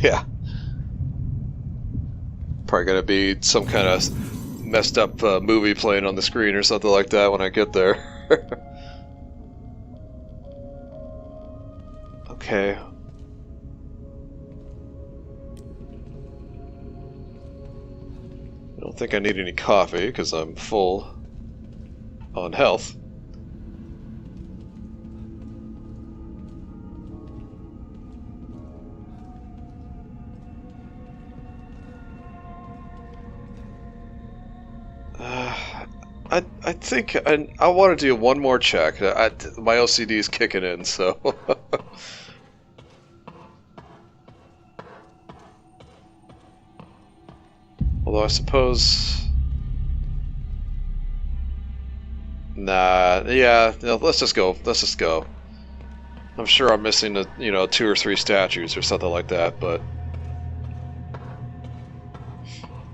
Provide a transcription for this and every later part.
Yeah. Probably gonna be some kind of messed up movie playing on the screen or something like that when I get there. Okay. I don't think I need any coffee because I'm full on health. I think I want to do one more check. My OCD is kicking in, so. Although I suppose. Nah, yeah, no, let's just go. Let's just go. I'm sure I'm missing, 2 or 3 statues or something like that, but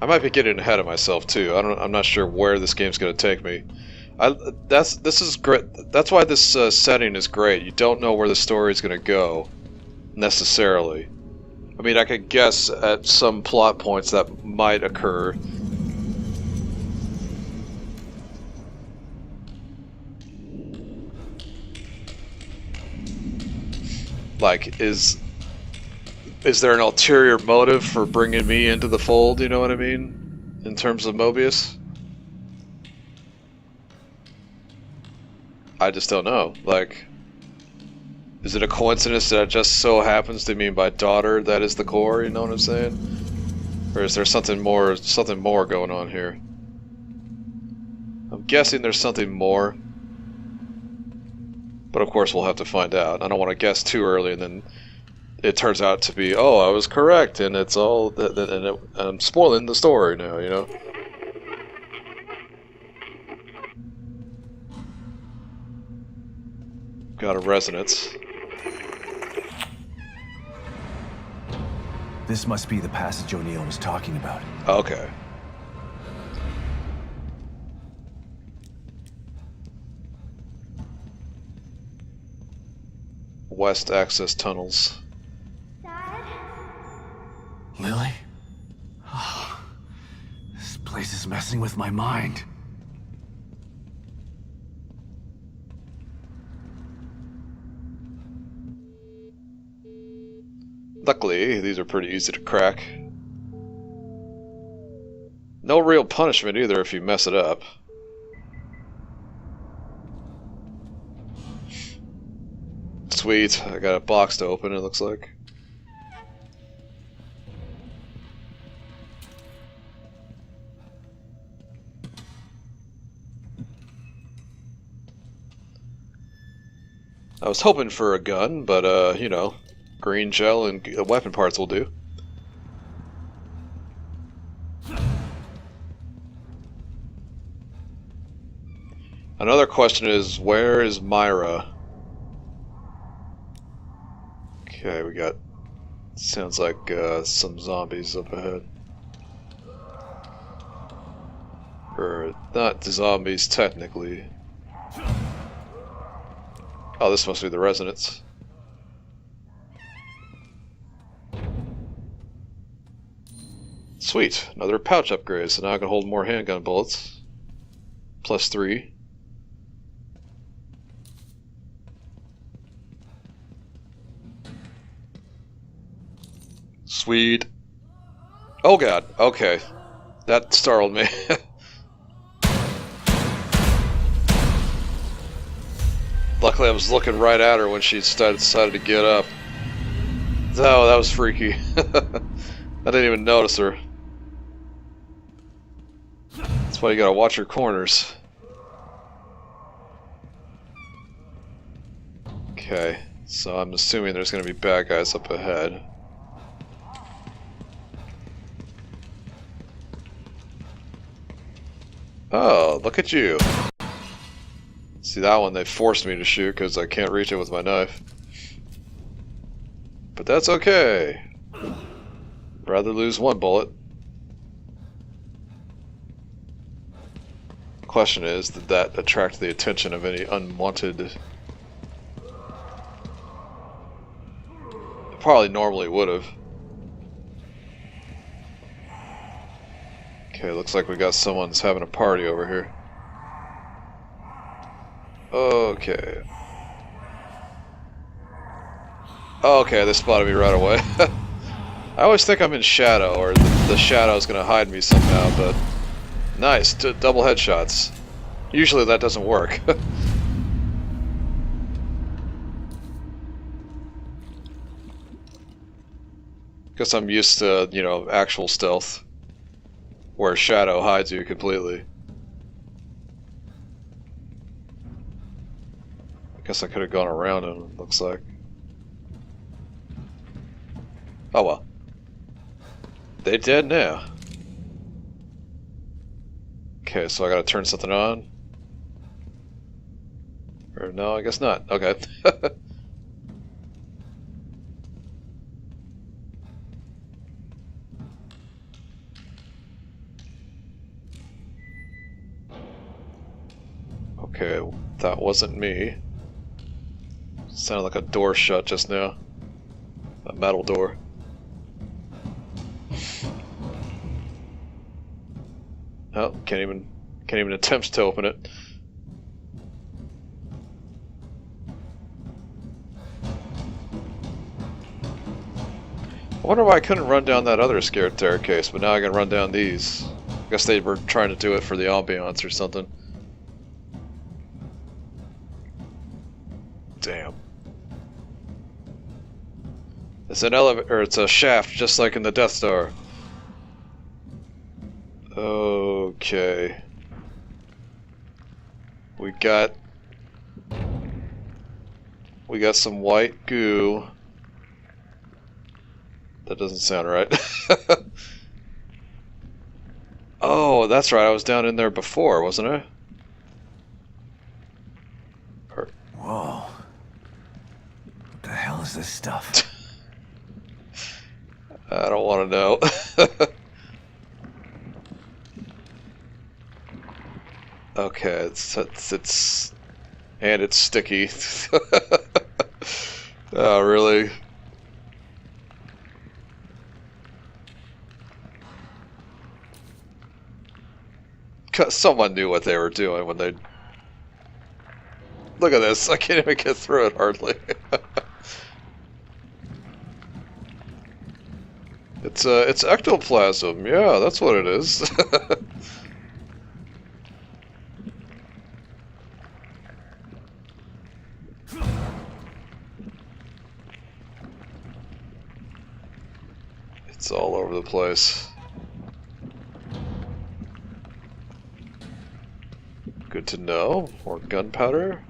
I might be getting ahead of myself too. I'm not sure where this game's going to take me. This is great. That's why this setting is great. You don't know where the story is going to go necessarily. I mean, I could guess at some plot points that might occur. Like, is there an ulterior motive for bringing me into the fold, you know what I mean? In terms of Mobius? I just don't know. Like, is it a coincidence that it just so happens to mean by daughter that is the core, you know what I'm saying? Or is there something more going on here? I'm guessing there's something more. But of course we'll have to find out. I don't want to guess too early and then it turns out to be, oh, I was correct, and it's all, and I'm spoiling the story now, you know? Got a resonance. This must be the passage O'Neill was talking about. Okay. West access tunnels. Lily? Oh, this place is messing with my mind. Luckily, these are pretty easy to crack. No real punishment either if you mess it up. Sweet, I got a box to open, it looks like. I was hoping for a gun, but, green gel and weapon parts will do. Another question is, where is Myra? Okay, we got, sounds like some zombies up ahead. Or, not zombies technically. Oh, this must be the resonance. Sweet, another pouch upgrade, so now I can hold more handgun bullets. +3. Sweet. Oh god, okay. That startled me. Luckily I was looking right at her when she decided to get up. Oh, that was freaky. I didn't even notice her. That's why you gotta watch your corners. Okay, so I'm assuming there's gonna be bad guys up ahead. Oh, look at you. See, that one they forced me to shoot because I can't reach it with my knife. But that's okay. Rather lose one bullet. Question is, did that attract the attention of any unwanted... It probably normally would have. Okay, looks like we got someone's having a party over here. Okay. Okay, they spotted me right away. I always think I'm in shadow, or the shadow's gonna hide me somehow, but... Nice, double headshots. Usually that doesn't work. Guess I'm used to, you know, actual stealth, where shadow hides you completely. I guess I could have gone around him, it looks like. Oh well. They dead now. Okay, so I gotta turn something on. Or no, I guess not. Okay. Okay, that wasn't me. Sounded like a door shut just now. A metal door. Oh, can't even attempt to open it. I wonder why I couldn't run down that other staircase, but now I can run down these. I guess they were trying to do it for the ambiance or something. Damn. It's an elevator, or it's a shaft, just like in the Death Star. Okay. We got some white goo. That doesn't sound right. Oh, that's right. I was down in there before, wasn't I? Whoa. What the hell is this stuff? I don't want to know. Okay, it's and it's sticky. Oh, really? Someone knew what they were doing when they... Look at this, I can't even get through it hardly. It's ectoplasm, yeah, that's what it is. It's all over the place. Good to know. More gunpowder.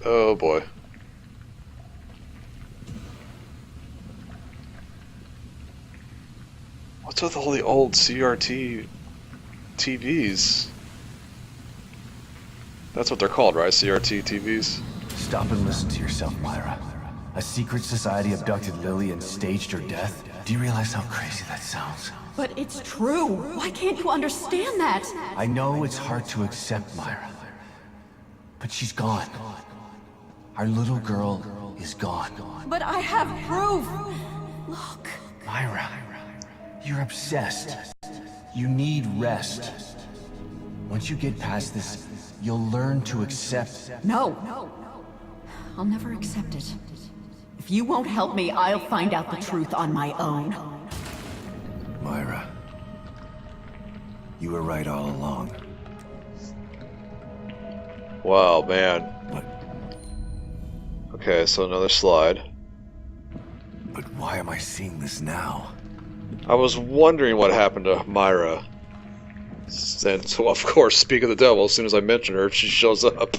Oh boy. What's with all the old CRT TVs? That's what they're called, right? CRT TVs? Stop and listen to yourself, Myra. A secret society abducted Lily and staged her death? Do you realize how crazy that sounds? But it's true. Why can't you understand that? I know it's hard to accept, Myra. But she's gone. Our little girl is gone. But I have proof. Look. Myra, you're obsessed. You need rest. Once you get past this, you'll learn to accept. No. I'll never accept it. If you won't help me, I'll find out the truth on my own. Myra, you were right all along. Wow, man. But Okay, so another slide. why am I seeing this now? I was wondering what happened to Myra. And so, of course, speak of the devil, as soon as I mention her, she shows up.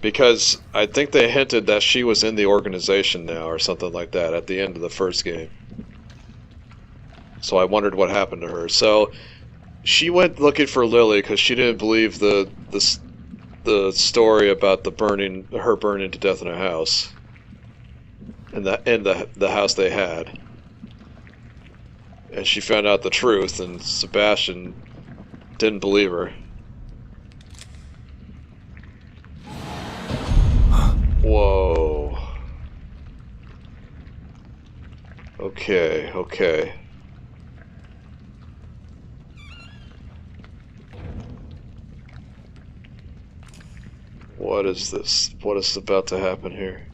Because I think they hinted that she was in the organization now, or something like that, at the end of the first game. So I wondered what happened to her. So she went looking for Lily because she didn't believe the story about her burning to death in a house, in the house they had. And she found out the truth, and Sebastian didn't believe her. Whoa. Okay, okay. What is this? What is about to happen here?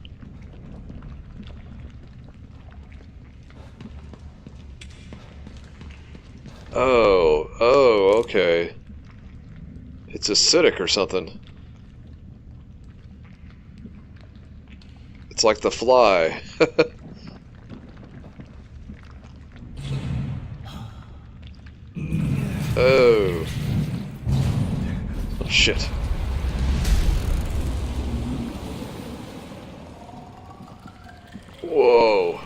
Oh, okay. It's acidic or something. It's like the fly. Oh. Oh, shit. Whoa.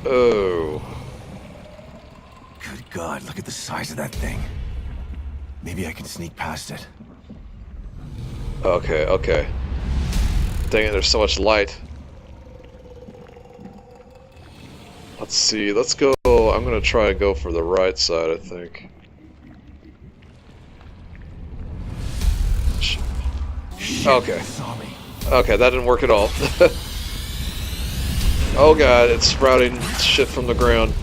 Oh. Good God, look at the size of that thing. Maybe I can sneak past it. Okay, okay. Dang it, there's so much light. Let's see, let's go. I'm gonna try and go for the right side, I think. Okay. Okay, that didn't work at all. Oh god, it's sprouting shit from the ground.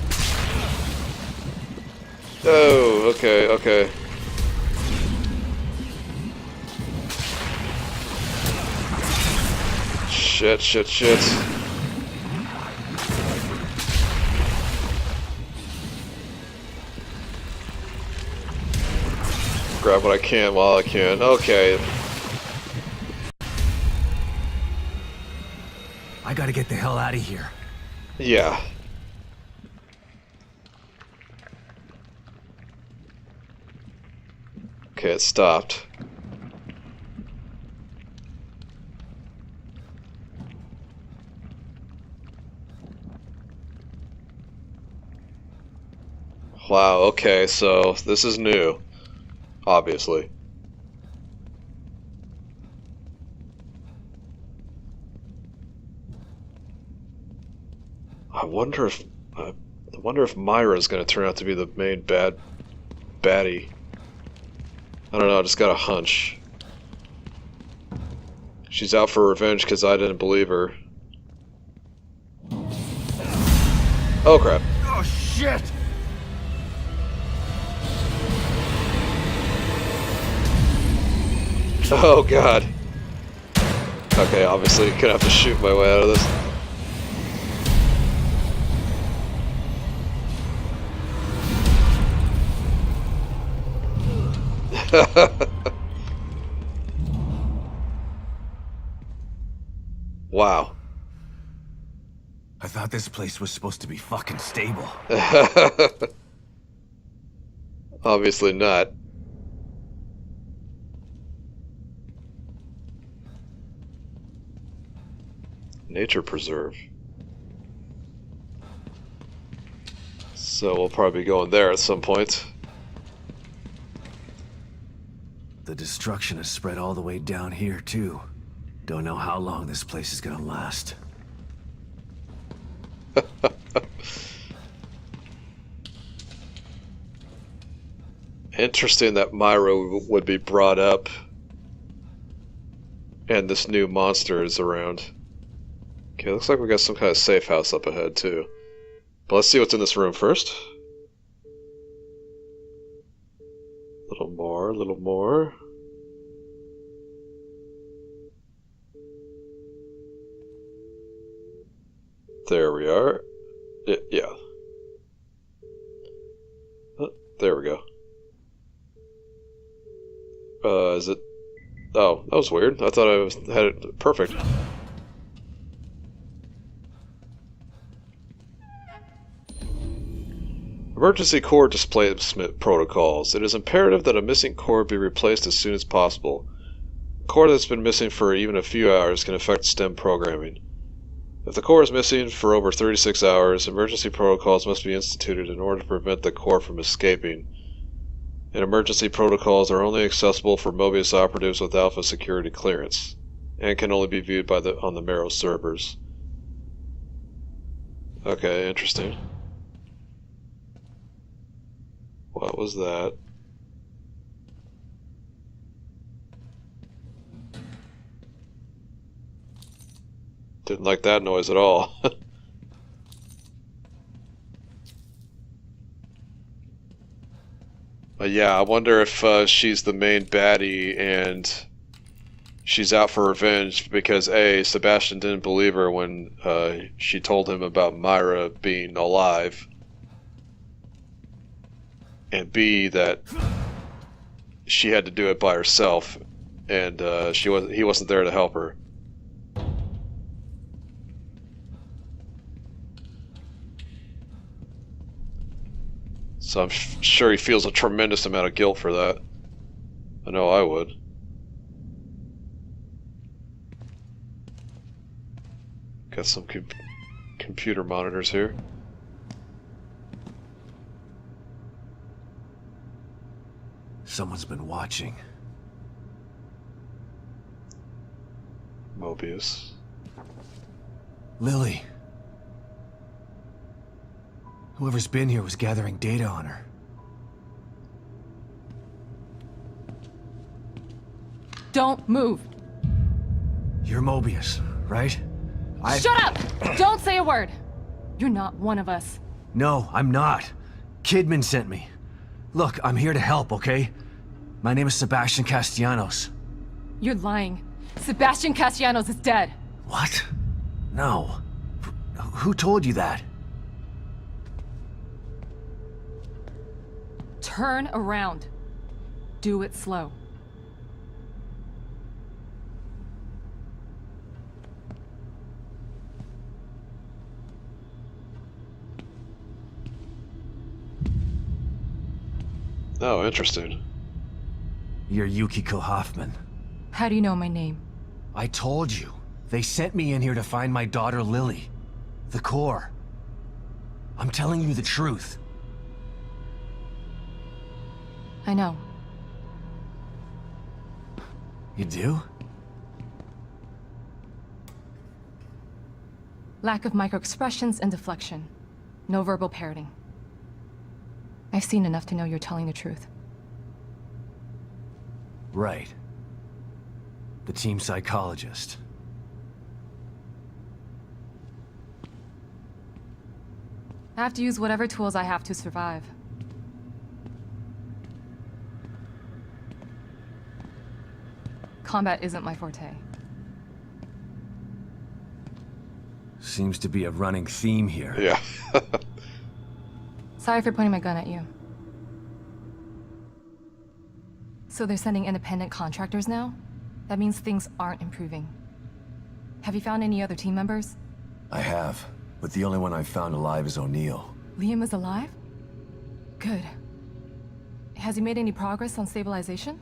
Oh, okay, okay. Shit, shit, shit. Grab what I can while I can. Okay. I gotta get the hell out of here. Yeah. Okay, it stopped. Wow, okay, so this is new, obviously. I wonder if Myra's gonna turn out to be the main baddie. I don't know, I just got a hunch. She's out for revenge because I didn't believe her. Oh crap. Oh shit! Oh god. Okay, obviously gonna have to shoot my way out of this. Wow. I thought this place was supposed to be fucking stable. Obviously not. Nature preserve. So we'll probably be going there at some point. The destruction has spread all the way down here, too. Don't know how long this place is gonna last. Interesting that Myra would be brought up and this new monster is around. Okay, looks like we got some kind of safe house up ahead too. But let's see what's in this room first. A little more, a little more. There we are. Yeah. Oh, there we go. Is it... Oh, that was weird. I thought I had it perfect. Emergency core displacement protocols. It is imperative that a missing core be replaced as soon as possible. A core that's been missing for even a few hours can affect STEM programming. If the core is missing for over 36 hours, emergency protocols must be instituted in order to prevent the core from escaping. And emergency protocols are only accessible for Mobius operatives with Alpha security clearance, and can only be viewed on the Marrow servers. Okay, interesting. What was that? Didn't like that noise at all. But yeah, I wonder if she's the main baddie and she's out for revenge because A, Sebastian didn't believe her when she told him about Myra being alive, and B, that she had to do it by herself, and he wasn't there to help her. So I'm sure he feels a tremendous amount of guilt for that. I know I would. Got some computer monitors here. Someone's been watching. Mobius. Lily. Whoever's been here was gathering data on her. Don't move. You're Mobius, right? Shut up! Don't say a word. You're not one of us. No, I'm not. Kidman sent me. Look, I'm here to help, okay? My name is Sebastian Castellanos. You're lying. Sebastian Castellanos is dead. What? No. Who told you that? Turn around. Do it slow. Oh, interesting. You're Yukiko Hoffman. How do you know my name? I told you. They sent me in here to find my daughter Lily. The core. I'm telling you the truth. I know. You do? Lack of microexpressions and deflection. No verbal parroting. I've seen enough to know you're telling the truth. Right. The team psychologist. I have to use whatever tools I have to survive. Combat isn't my forte. Seems to be a running theme here. Yeah. Sorry for pointing my gun at you. So they're sending independent contractors now? That means things aren't improving. Have you found any other team members? I have, but the only one I've found alive is O'Neill. Liam is alive? Good. Has he made any progress on stabilization?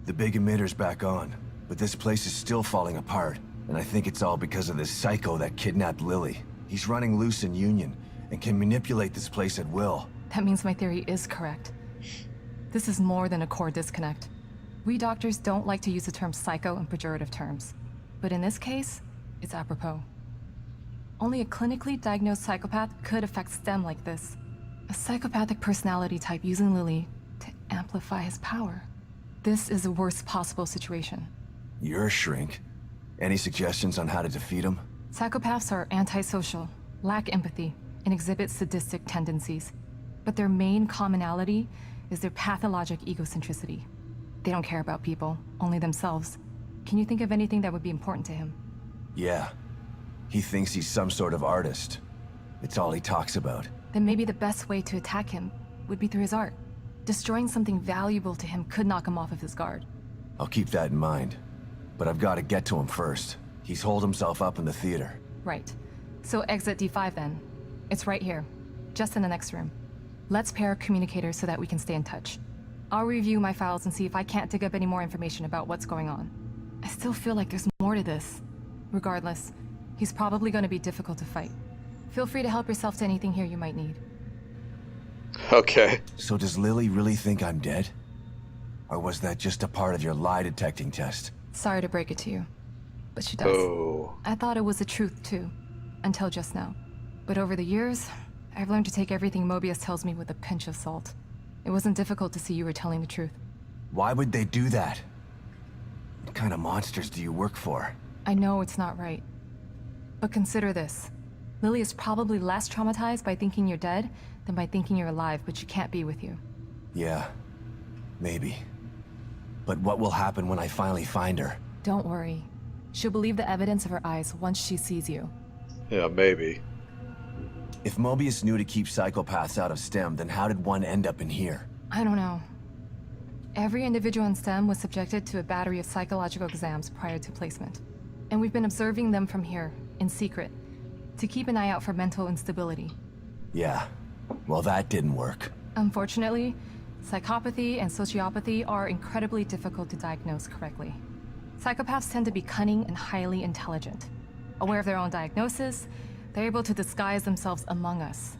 The big emitter's back on, but this place is still falling apart, and I think it's all because of this psycho that kidnapped Lily. He's running loose in Union, and can manipulate this place at will. That means my theory is correct. This is more than a core disconnect. We doctors don't like to use the term psycho in pejorative terms, but in this case, it's apropos. Only a clinically diagnosed psychopath could affect STEM like this. A psychopathic personality type using Lily to amplify his power. This is the worst possible situation. You're a shrink. Any suggestions on how to defeat him? Psychopaths are antisocial, lack empathy, and exhibit sadistic tendencies. But their main commonality is their pathologic egocentricity. They don't care about people, only themselves. Can you think of anything that would be important to him? Yeah. He thinks he's some sort of artist. It's all he talks about. Then maybe the best way to attack him would be through his art. Destroying something valuable to him could knock him off of his guard. I'll keep that in mind. But I've got to get to him first. He's holed himself up in the theater. Right. So exit D5 then. It's right here, just in the next room. Let's pair communicators so that we can stay in touch. I'll review my files and see if I can't dig up any more information about what's going on. I still feel like there's more to this. Regardless, he's probably going to be difficult to fight. Feel free to help yourself to anything here you might need. Okay. So does Lily really think I'm dead? Or was that just a part of your lie detecting test? Sorry to break it to you, but she does. Oh. I thought it was the truth too, until just now. But over the years, I've learned to take everything Mobius tells me with a pinch of salt. It wasn't difficult to see you were telling the truth. Why would they do that? What kind of monsters do you work for? I know it's not right. But consider this. Lily is probably less traumatized by thinking you're dead than by thinking you're alive, but she can't be with you. Yeah, maybe. But what will happen when I finally find her? Don't worry. She'll believe the evidence of her eyes once she sees you. Yeah, maybe. If Mobius knew to keep psychopaths out of STEM, then how did one end up in here? I don't know. Every individual in STEM was subjected to a battery of psychological exams prior to placement. And we've been observing them from here, in secret, to keep an eye out for mental instability. Yeah, well that didn't work. Unfortunately, psychopathy and sociopathy are incredibly difficult to diagnose correctly. Psychopaths tend to be cunning and highly intelligent. Aware of their own diagnosis, they're able to disguise themselves among us.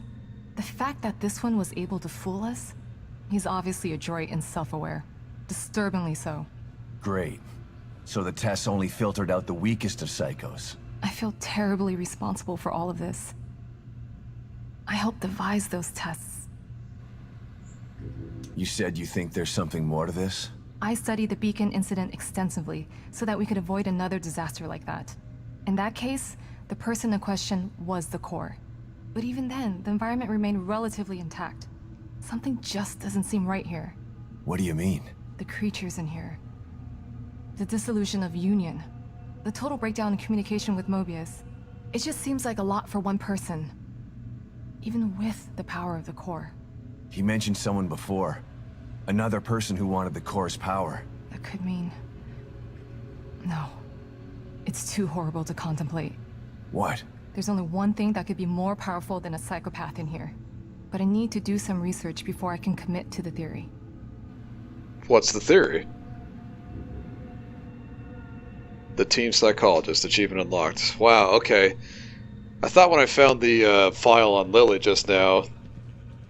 The fact that this one was able to fool us, he's obviously adroit and self-aware. Disturbingly so. Great. So the tests only filtered out the weakest of psychos. I feel terribly responsible for all of this. I helped devise those tests. You said you think there's something more to this? I studied the Beacon incident extensively so that we could avoid another disaster like that. In that case, the person in question was the core. But even then, the environment remained relatively intact. Something just doesn't seem right here. What do you mean? The creatures in here. The dissolution of Union. The total breakdown in communication with Mobius. It just seems like a lot for one person. Even with the power of the core. He mentioned someone before. Another person who wanted the core's power. That could mean... No. It's too horrible to contemplate. What? There's only one thing that could be more powerful than a psychopath in here. But I need to do some research before I can commit to the theory. What's the theory? The team psychologist, achievement unlocked. Wow, okay. I thought when I found the file on Lily just now,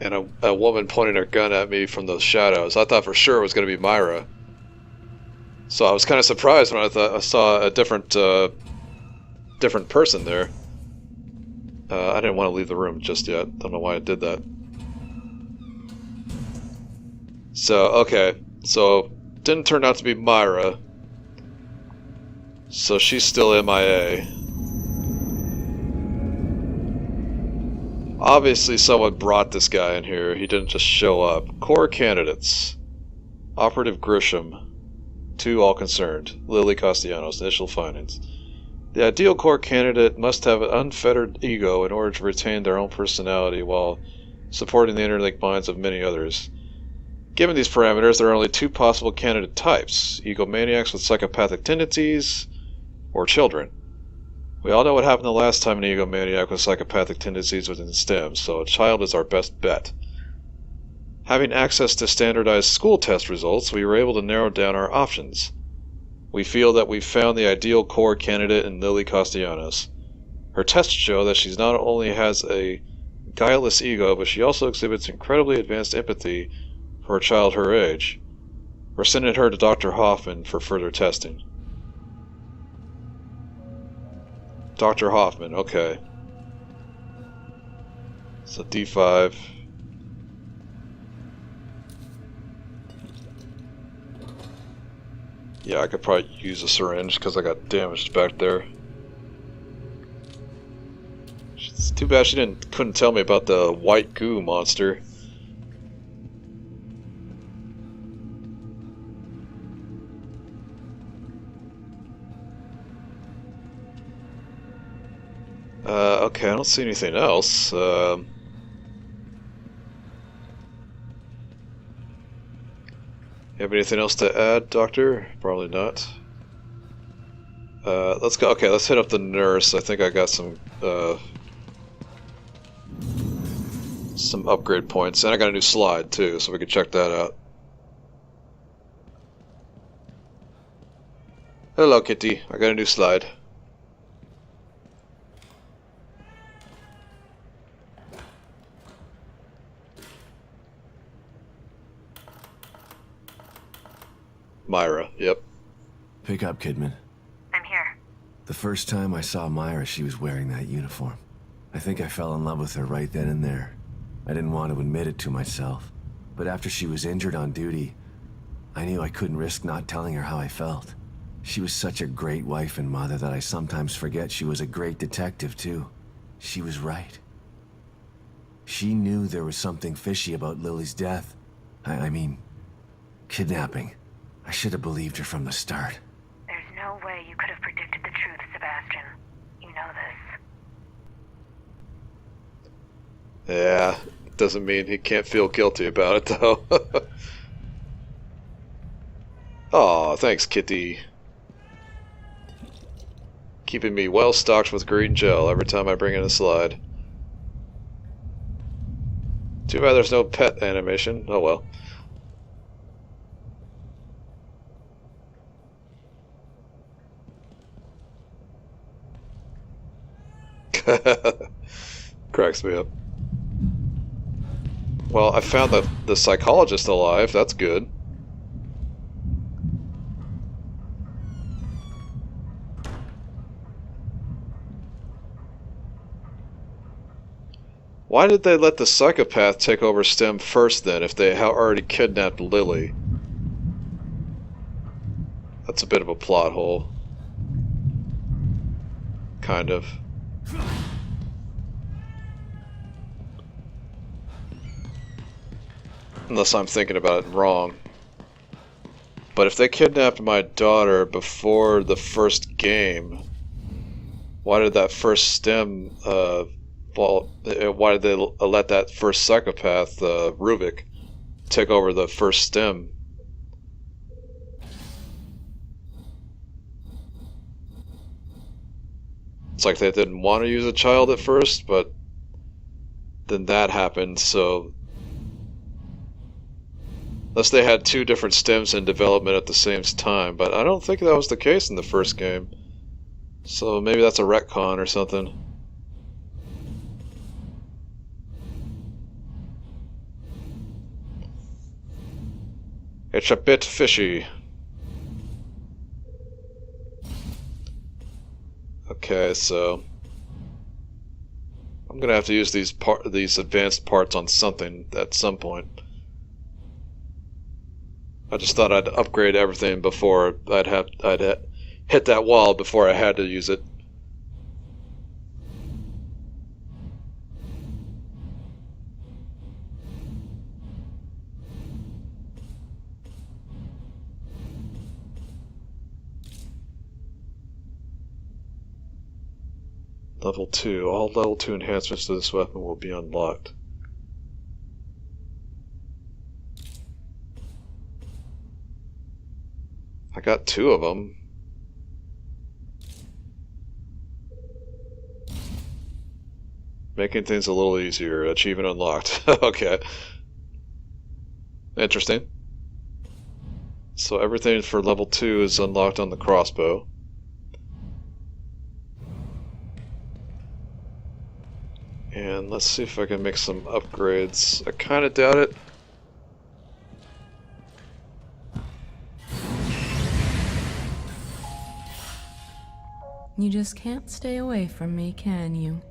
and a woman pointing her gun at me from the shadows, I thought for sure it was going to be Myra. So I was kind of surprised when I saw a different person there. I didn't want to leave the room just yet. Don't know why I did that. So, okay. So, didn't turn out to be Myra. So she's still MIA. Obviously someone brought this guy in here. He didn't just show up. Core candidates. Operative Grisham. 2 all concerned. Lily Castellanos. Initial findings. The ideal core candidate must have an unfettered ego in order to retain their own personality while supporting the interlinked minds of many others. Given these parameters, there are only 2 possible candidate types. Egomaniacs with psychopathic tendencies, or children. We all know what happened the last time an egomaniac with psychopathic tendencies was in STEM, so a child is our best bet. Having access to standardized school test results, we were able to narrow down our options. We feel that we've found the ideal core candidate in Lily Castellanos. Her tests show that she not only has a guileless ego, but she also exhibits incredibly advanced empathy for a child her age. We're sending her to Dr. Hoffman for further testing. Dr. Hoffman, okay. So D5. Yeah, I could probably use a syringe because I got damaged back there. It's too bad she couldn't tell me about the white goo monster. Okay, I don't see anything else. You have anything else to add, Doctor? Probably not. Let's go. Okay, let's hit up the nurse. I think I got some upgrade points, and I got a new slide too, so we can check that out. Hello, Kitty. I got a new slide. Myra, yep. Pick up, Kidman. I'm here. The first time I saw Myra, she was wearing that uniform. I think I fell in love with her right then and there. I didn't want to admit it to myself. But after she was injured on duty, I knew I couldn't risk not telling her how I felt. She was such a great wife and mother that I sometimes forget she was a great detective, too. She was right. She knew there was something fishy about Lily's death. I mean, kidnapping. I should have believed her from the start. There's no way you could have predicted the truth, Sebastian. You know this. Yeah, doesn't mean he can't feel guilty about it, though. Aw, thanks, Kitty. Keeping me well stocked with green gel every time I bring in a slide. Too bad there's no pet animation. Oh well. Cracks me up. Well, I found the psychologist alive. That's good. Why did they let the psychopath take over STEM first then, if they already kidnapped Lily? That's a bit of a plot hole. Kind of. Unless I'm thinking about it wrong. But if they kidnapped my daughter before the first game, why did that first STEM, why did they let that first psychopath, Ruvik, take over the first STEM? It's like they didn't want to use a child at first, but then that happened, so... Unless they had two different stems in development at the same time, but I don't think that was the case in the first game. So maybe that's a retcon or something. It's a bit fishy. Okay, so I'm gonna have to use these advanced parts on something at some point. I just thought I'd upgrade everything before I'd hit that wall before I had to use it. Level 2. All level 2 enhancements to this weapon will be unlocked. I got 2 of them. Making things a little easier. Achievement unlocked. Okay. Interesting. So everything for level 2 is unlocked on the crossbow. And let's see if I can make some upgrades. I kind of doubt it. You just can't stay away from me, can you?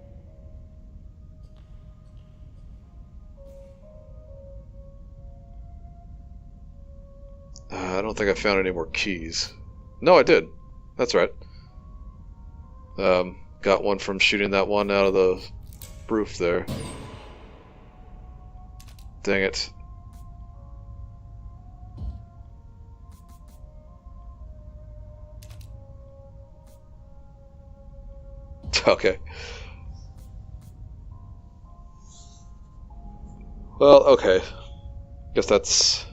I don't think I found any more keys. No, I did. That's right. Got one from shooting that one out of the roof there. Dang it. Okay. Well, okay. Guess that's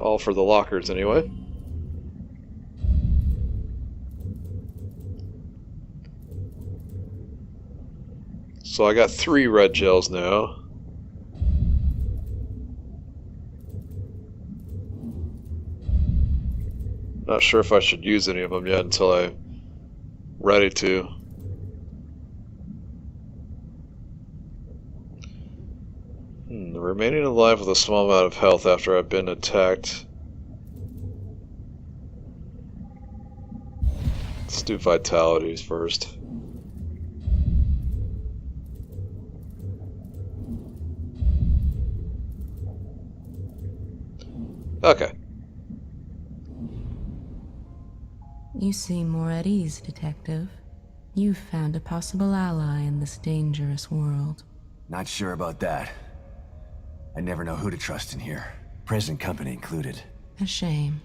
all for the lockers anyway. So I got 3 red gels now. Not sure if I should use any of them yet until I'm ready to. Remaining alive with a small amount of health after I've been attacked. Let's do vitalities first. Okay. You seem more at ease, Detective. You've found a possible ally in this dangerous world. Not sure about that. I never know who to trust in here. Present company included. A shame.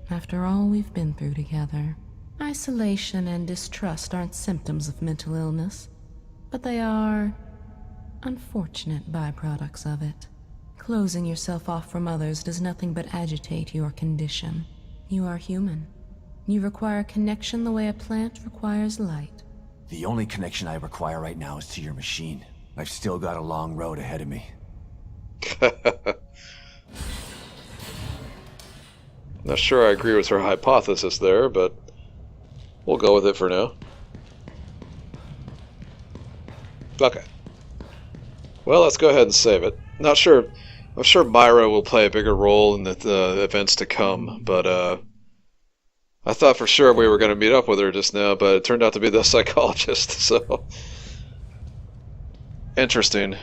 After all we've been through together. Isolation and distrust aren't symptoms of mental illness, but they are unfortunate byproducts of it. Closing yourself off from others does nothing but agitate your condition. You are human. You require connection the way a plant requires light. The only connection I require right now is to your machine. I've still got a long road ahead of me. Not sure I agree with her hypothesis there, but we'll go with it for now. Okay. Well, let's go ahead and save it. Not sure. I'm sure Myra will play a bigger role in the events to come, but I thought for sure we were going to meet up with her just now, but it turned out to be the psychologist, so... Interesting.